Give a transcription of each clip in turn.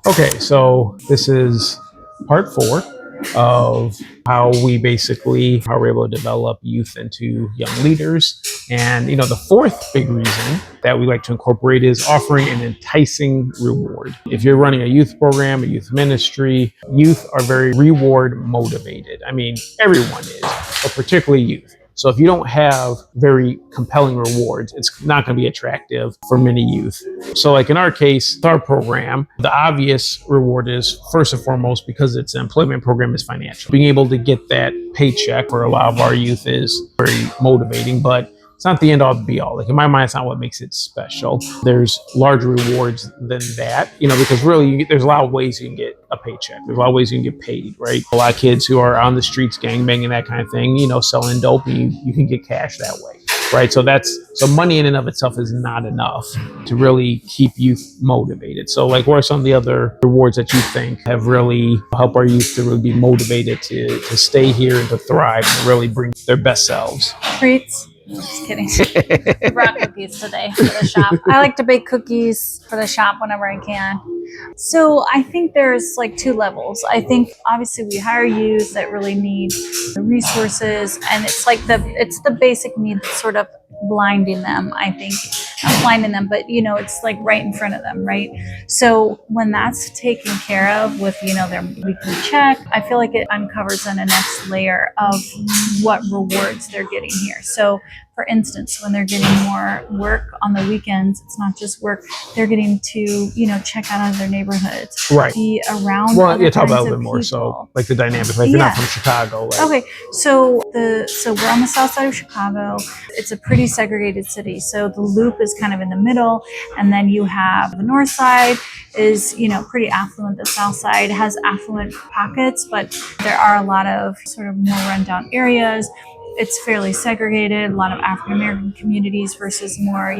Okay, so this is part 4 of how we're able to develop youth into young leaders. And the fourth big reason that we like to incorporate is offering an enticing reward. If you're running a youth program, a youth ministry, youth are very reward motivated. I mean, everyone is, but particularly youth. So if you don't have very compelling rewards, it's not going to be attractive for many youth. So like in our case, with our program, the obvious reward is first and foremost, because it's an employment program, is financial. Being able to get that paycheck for a lot of our youth is very motivating, but it's not the end all be all. Like in my mind, it's not what makes it special. There's larger rewards than that, because really there's a lot of ways you can get a paycheck. There's a lot of ways you can get paid, right? A lot of kids who are on the streets gangbanging, that kind of thing, selling dope, you can get cash that way, right? So money in and of itself is not enough to really keep youth motivated. So like, what are some of the other rewards that you think have really helped our youth to really be motivated to stay here and to thrive and really bring their best selves? Treats. Just kidding. I brought cookies today for the shop. I like to bake cookies for the shop whenever I can. So I think there's like 2 levels. I think obviously we hire youth that really need the resources, and it's the basic need that's sort of blinding them, I think. Not blinding them, but it's like right in front of them, right? So when that's taken care of with, their weekly check, I feel like it uncovers then a next layer of what rewards they're getting here. So for instance, when they're getting more work on the weekends, it's not just work. They're getting to, check out other neighborhoods, right? Be around. Well, you talk about a little bit more. So, like the dynamic, like you're not from Chicago. Okay, so we're on the south side of Chicago. It's a pretty segregated city. So the Loop is kind of in the middle, and then you have the north side is pretty affluent. The south side has affluent pockets, but there are a lot of sort of more rundown areas. It's fairly segregated, a lot of African-American communities versus more,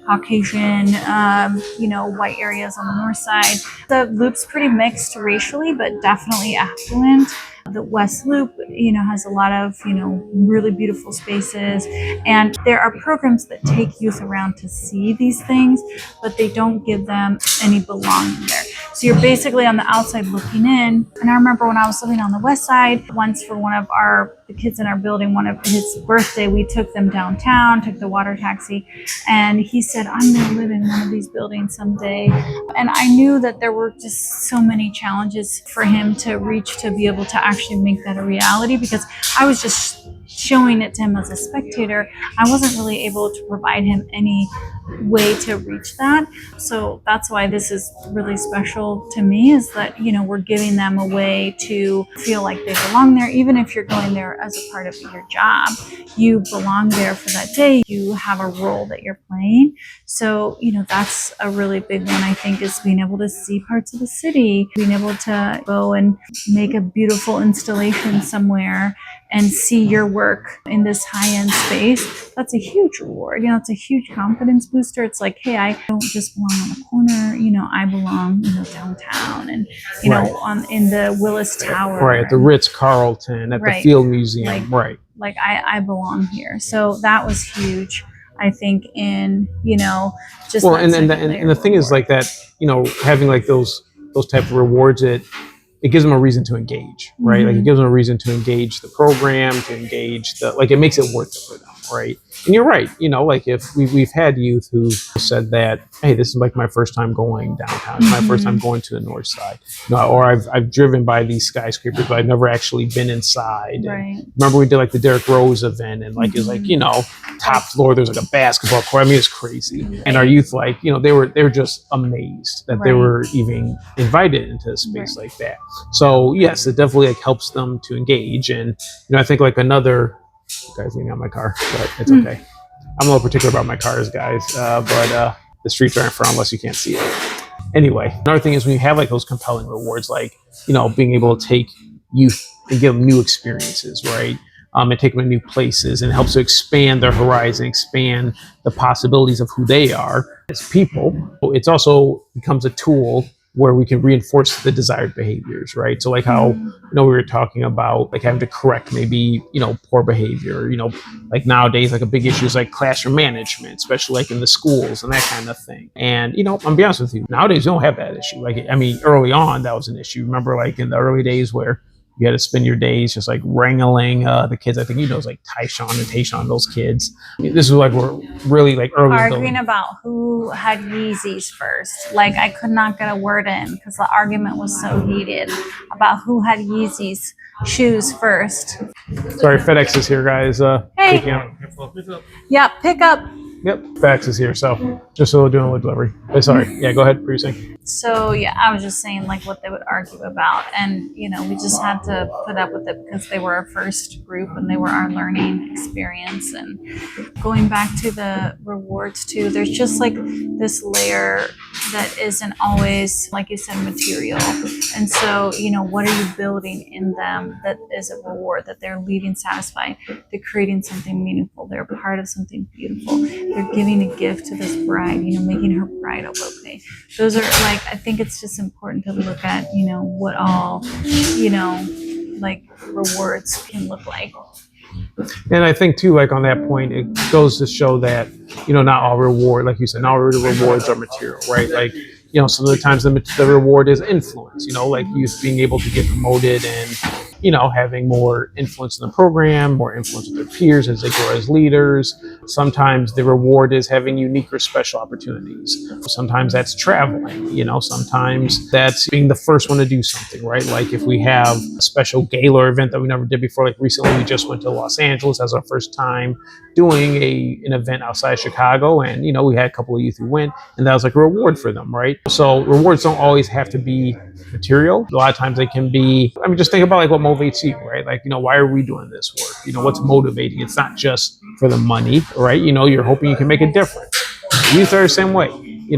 Caucasian, white areas on the north side. The Loop's pretty mixed racially, but definitely affluent. The West Loop, has a lot of, really beautiful spaces. And there are programs that take youth around to see these things, but they don't give them any belonging there. So you're basically on the outside looking in. And I remember when I was living on the west side, once for one of the kids in our building, one of his birthday, we took them downtown, took the water taxi, and he said, I'm going to live in one of these buildings someday. And I knew that there were just so many challenges for him to reach to be able to actually make that a reality, because I was just showing it to him as a spectator. I wasn't really able to provide him any way to reach that. So that's why this is really special to me, is that, we're giving them a way to feel like they belong there. Even if you're going there as a part of your job, you belong there for that day. You have a role that you're playing. So, that's a really big one, I think, is being able to see parts of the city, being able to go and make a beautiful installation somewhere and see your work in this high-end space. That's a huge reward. It's a huge confidence booster. It's like, hey, I don't just belong on the corner. I belong, downtown, and in the Willis Tower, right, at the Ritz-Carlton, at the Field Museum, right? Like I belong here. So that was huge, I think, in just and the thing is like that, having like those type of rewards, it gives them a reason to engage, right? Mm-hmm. Like it gives them a reason to engage the program, to engage it makes it worth it for them, right? And you're right, like if we've had youth who said that, hey, this is like my first time going downtown, it's my first time going to the north side, or I've driven by these skyscrapers, but I've never actually been inside. Right. Remember we did like the Derrick Rose event, and like it's like top floor there's like a basketball court. I mean, it's crazy. Right. And our youth, like they were just amazed that they were even invited into a space like that. So yes, it definitely like helps them to engage. And I think like another guy's leaning on my car, but it's okay. I'm a little particular about my cars, guys, but the streets aren't fun unless you can't see it. Anyway, another thing is when you have like those compelling rewards, like being able to take youth and give them new experiences, right? And take them to new places, and helps to expand their horizon, expand the possibilities of who they are as people. It's also becomes a tool where we can reinforce the desired behaviors, right? So like how, we were talking about like having to correct maybe, poor behavior, like nowadays, like a big issue is like classroom management, especially like in the schools and that kind of thing. And, I'm be honest with you, nowadays we don't have that issue. Like, I mean, early on that was an issue. Remember like in the early days where you had to spend your days just like wrangling the kids. I think it was like Tyshawn and Tayshawn, those kids. I mean, this is like we're really like early arguing about who had Yeezys first. Like I could not get a word in because the argument was so heated about who had Yeezys shoes first. Sorry, FedEx is here, guys. Hey. Yeah, pick up. Yep, FedEx is here, so just so we're doing a delivery. Sorry, yeah, go ahead, what were you saying? So yeah, I was just saying like what they would argue about, and we just had to put up with it because they were our first group and they were our learning experience. And going back to the rewards too, there's just like this layer that isn't always, like you said, material. And so what are you building in them that is a reward, that they're leaving satisfied, they're creating something meaningful, they're part of something beautiful, they're giving a gift to this bride, making her bridal bouquet. Those are like, I think it's just important to look at, what all, like rewards can look like. And I think too, like on that point, it goes to show that, not all reward, like you said, not all rewards are material, right? Like, some of the times the reward is influence, like youth being able to get promoted and, having more influence in the program, more influence with their peers as they grow as leaders. Sometimes the reward is having unique or special opportunities. Sometimes that's traveling, sometimes that's being the first one to do something, right? Like if we have a special gala event that we never did before, like recently we just went to Los Angeles as our first time doing an event outside Chicago. And, we had a couple of youth who went, and that was like a reward for them, right? So rewards don't always have to be material. A lot of times they can be, just think about like what motivates you, right? Like, why are we doing this work? What's motivating? It's not just for the money, right? You're hoping you can make a difference. Youth are the same way.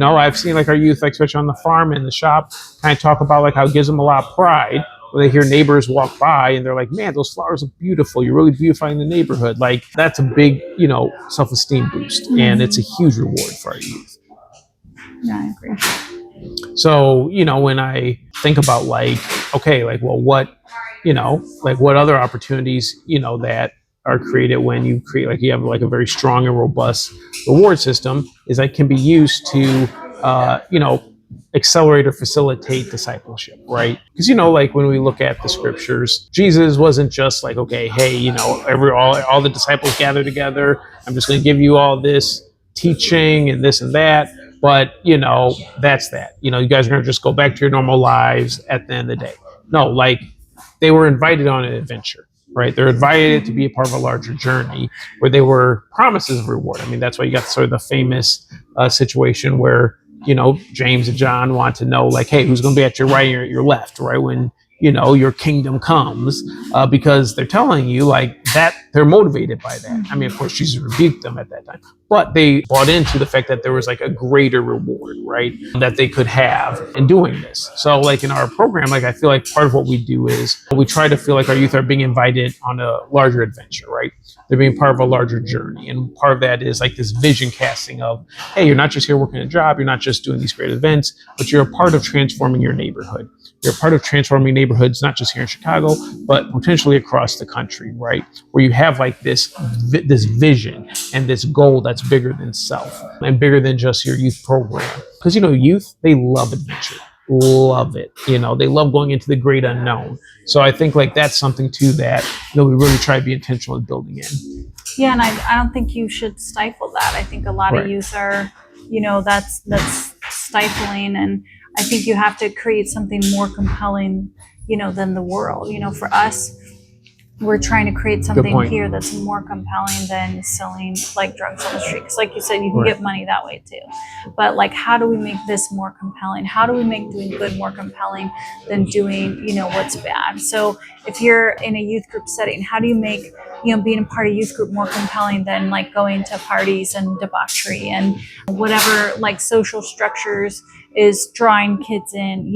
I've seen like our youth, like especially on the farm and the shop, kind of talk about like how it gives them a lot of pride when they hear neighbors walk by and they're like, man, those flowers look beautiful. You're really beautifying the neighborhood. Like that's a big, self-esteem boost. And it's a huge reward for our youth. Yeah, I agree. So, when I think about like, okay, like, well, what, like what other opportunities, that are created when you create, like you have like a very strong and robust reward system is that can be used to, accelerate or facilitate discipleship, right? Because, like when we look at the scriptures, Jesus wasn't just like, okay, hey, all the disciples gather together. I'm just going to give you all this teaching and this and that. But, that's that. You guys are going to just go back to your normal lives at the end of the day. No, like they were invited on an adventure, right? They're invited to be a part of a larger journey where they were promises of reward. That's why you got sort of the famous situation where, James and John want to know like, hey, who's going to be at your right or your left, right? When, your kingdom comes, because they're telling you like that they're motivated by that. Of course, Jesus rebuked them at that time, but they bought into the fact that there was like a greater reward, right? That they could have in doing this. So like in our program, like I feel like part of what we do is we try to feel like our youth are being invited on a larger adventure, right? They're being part of a larger journey. And part of that is like this vision casting of, hey, you're not just here working a job, you're not just doing these great events, but you're a part of transforming your neighborhood. You're a part of transforming neighborhoods, not just here in Chicago, but potentially across the country, right? Where you have like this vision and this goal that's bigger than self and bigger than just your youth program. Because, youth, they love adventure, love it. They love going into the great unknown. So I think like that's something too that, we really try to be intentional in building in. Yeah, and I don't think you should stifle that. I think a lot of youth are, that's stifling, and I think you have to create something more compelling, than the world. For us, we're trying to create something here that's more compelling than selling like drugs on the street. Because like you said, you can get money that way too. But like, how do we make this more compelling? How do we make doing good more compelling than doing, what's bad? So if you're in a youth group setting, how do you make, being a part of a youth group more compelling than like going to parties and debauchery and whatever like social structures is drawing kids in,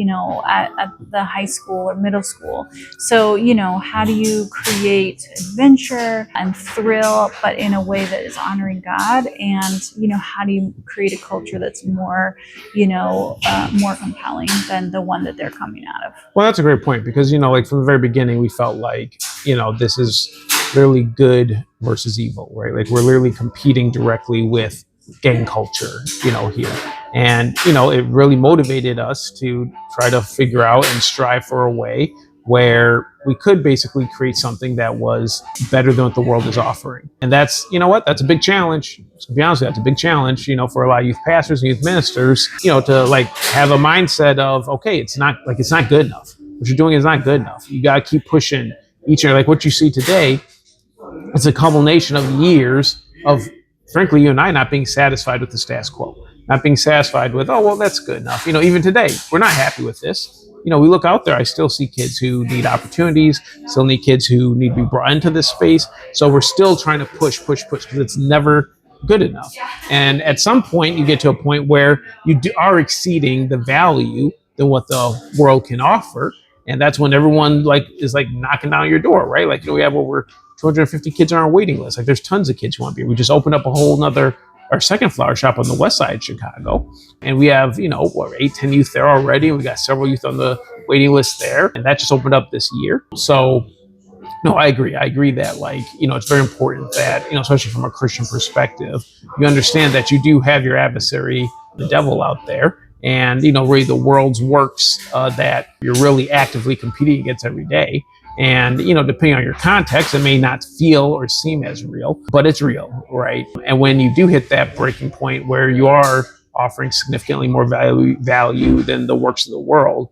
at the high school or middle school. So, how do you create adventure and thrill, but in a way that is honoring God? And, how do you create a culture that's more, more compelling than the one that they're coming out of? Well, that's a great point because, like from the very beginning, we felt like, this is really good versus evil, right? Like we're literally competing directly with gang culture, here. And, it really motivated us to try to figure out and strive for a way where we could basically create something that was better than what the world is offering. And that's, that's a big challenge. To be honest with you, that's a big challenge, for a lot of youth pastors and youth ministers, to like have a mindset of, okay, it's not good enough. What you're doing is not good enough. You got to keep pushing each year. Like what you see today, it's a culmination of years of, frankly, you and I not being satisfied with the status quo, not being satisfied with, oh, well, that's good enough. Even today, we're not happy with this. We look out there, I still see kids who need opportunities, still need kids who need to be brought into this space. So we're still trying to push, because it's never good enough. And at some point, you get to a point where you are exceeding the value than what the world can offer. And that's when everyone is knocking down your door, right? Like, we have over 250 kids on our waiting list. Like, there's tons of kids who want to be. We just opened up a whole nother, our second flower shop on the west side of Chicago. And we have, 8-10 youth there already. We got several youth on the waiting list there. And that just opened up this year. So, no, I agree. I agree that, it's very important that, especially from a Christian perspective, you understand that you do have your adversary, the devil, out there. And, really the world's works that you're really actively competing against every day. And, depending on your context, it may not feel or seem as real, but it's real, right? And when you do hit that breaking point where you are offering significantly more value than the works of the world,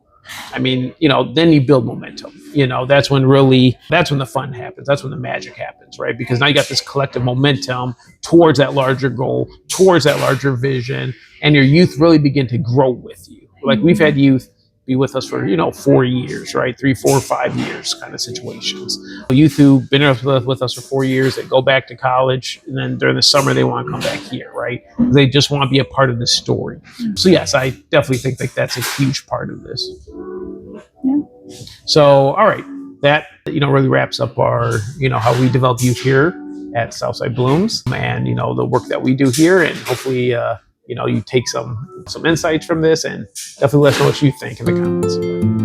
then you build momentum. That's when the fun happens. That's when the magic happens, right? Because now you got this collective momentum towards that larger goal, towards that larger vision, and your youth really begin to grow with you. Like we've had youth be with us for 4 years, right? 3, 4, 5 years kind of situations. Youth who've been with us for 4 years, they go back to college, and then during the summer they want to come back here, right? They just want to be a part of this story. So yes, I definitely think that's a huge part of this. Yeah. So all right, that really wraps up our how we develop youth here at Southside Blooms, and the work that we do here, and hopefully you take some insights from this, and definitely let us know what you think in the comments.